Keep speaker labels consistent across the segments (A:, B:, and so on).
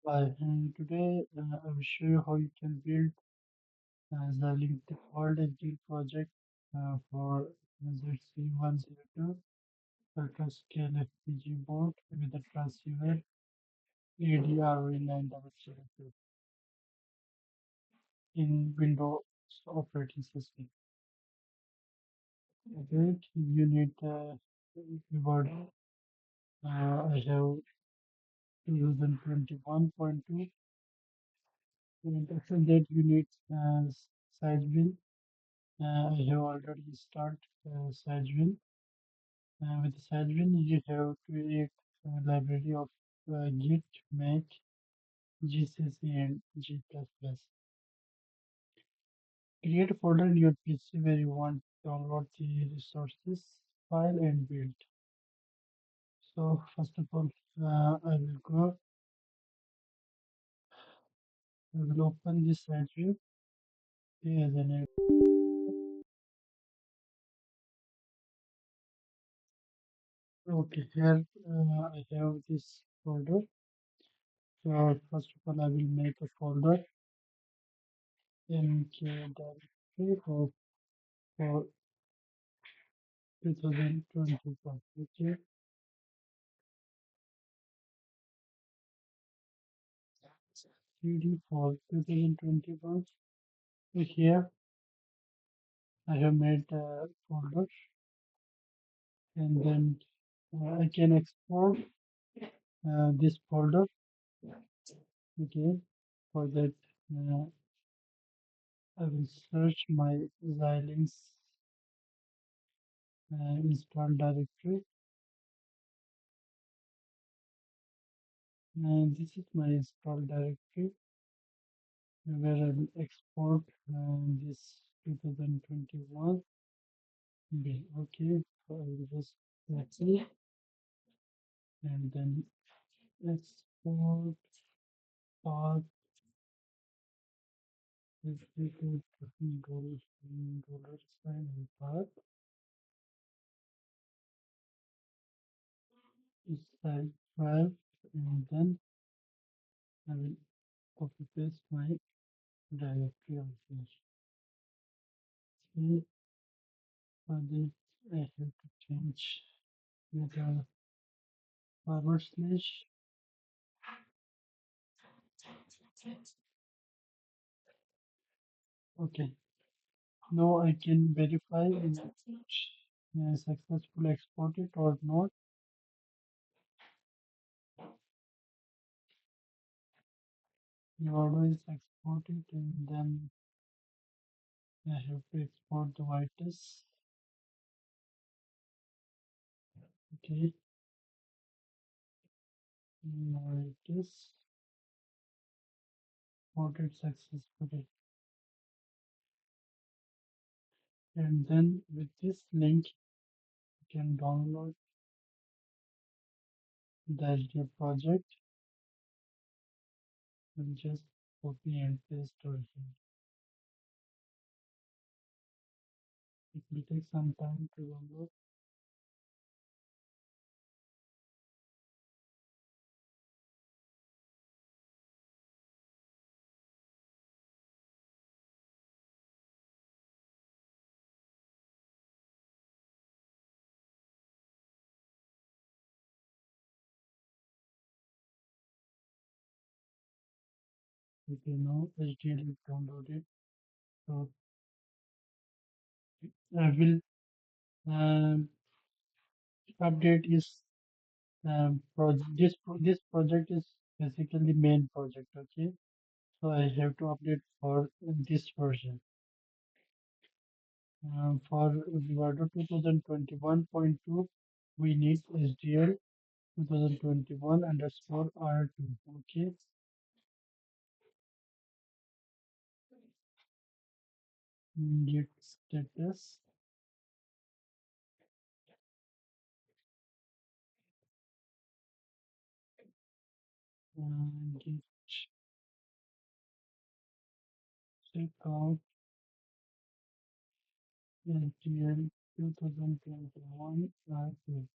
A: Hi, and today I will show you how you can build Xilinx default HDL project for ZCU102 ultra-scale FPGA board with a transceiver ADRV9002 in Windows operating system. Okay, you need Vivado. I have 2021.2, and after that you need size wheel. I have already installed size wheel. With Sadwin, you have create a library of Git, Make, GCC, and G++. Create a folder in your PC where you want to download the resources file and build. So first of all, I will open this Sadwin as an okay. Here I have this folder. So first of all, I will make a folder mk directory for 2021. Okay. CD for 2021. So here I have made a folder and then I can export this folder. Okay, for that I will search my Xilinx install directory, and this is my install directory where I will export this 2021 bill. Okay, so I will just select and then export path is equal to dollar sign and path is type file, and then I will copy paste my directory of here. See, for this I have to change with a forward slash. Okay, now I can verify if successfully exported or not. Vivado is exported, and then I have to export the Vitus. Okay, Vitus exported successfully. And then with this link you can download the HDL project and just copy and paste over here. It will take some time to download. Okay, now HDL is downloaded. So I will update is this project is basically main project. Okay, so I have to update for this version. For Vivado 2021.2, we need HDL 2021 underscore R2. Okay, git status git checkout HDL 2021 R2.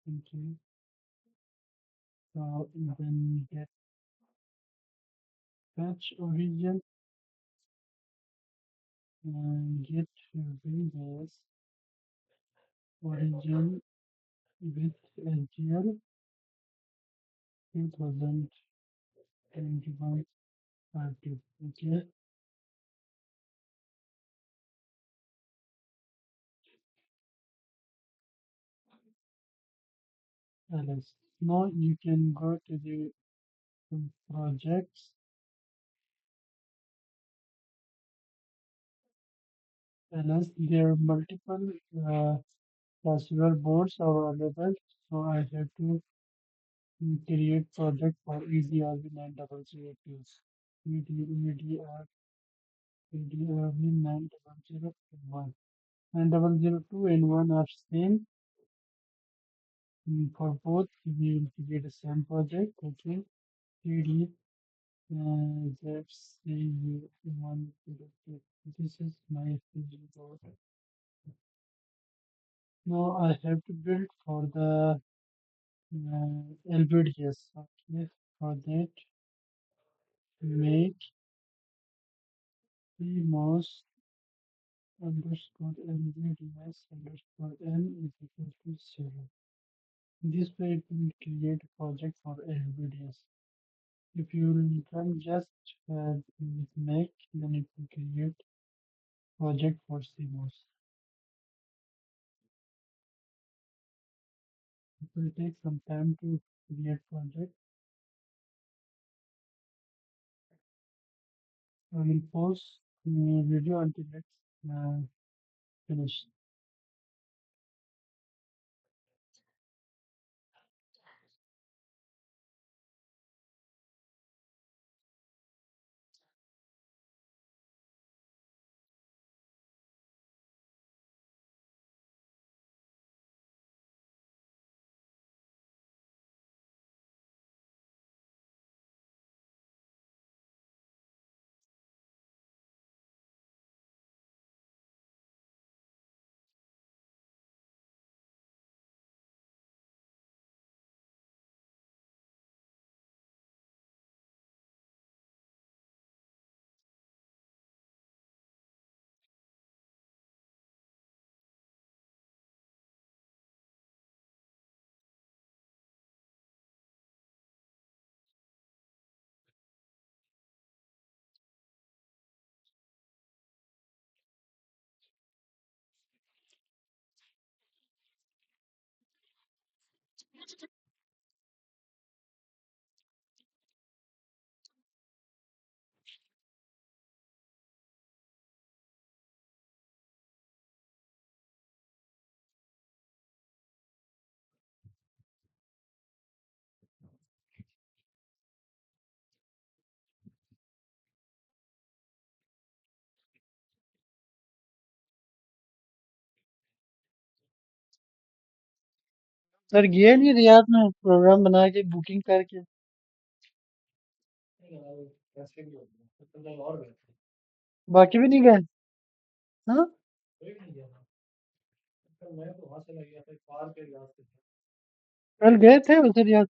A: Okay, so then get Fetch origin and get various origin with HDL 2021 30. Okay, ls. Now you can go to the projects. Ls, there are multiple transceiver boards are available. So I have to create project for ADRV9002. ADRV9001. 9002 and 1 are same. For both, we will create the same project. Okay. 3D ZCU102. This is my FPGA board. Now I have to build for the LVDS. Okay. For that, make the most underscore LVDS underscore n is equal to 0. This way it will create a project for LVDS. If you will run just with make, then it will create project for CMOS. It will take some time to create project. I will pause the video until it's finished. Sir गए नहीं Riyadh में programme बना के booking करके बाकी भी नहीं गए हाँ कल गए थे वैसे रियाद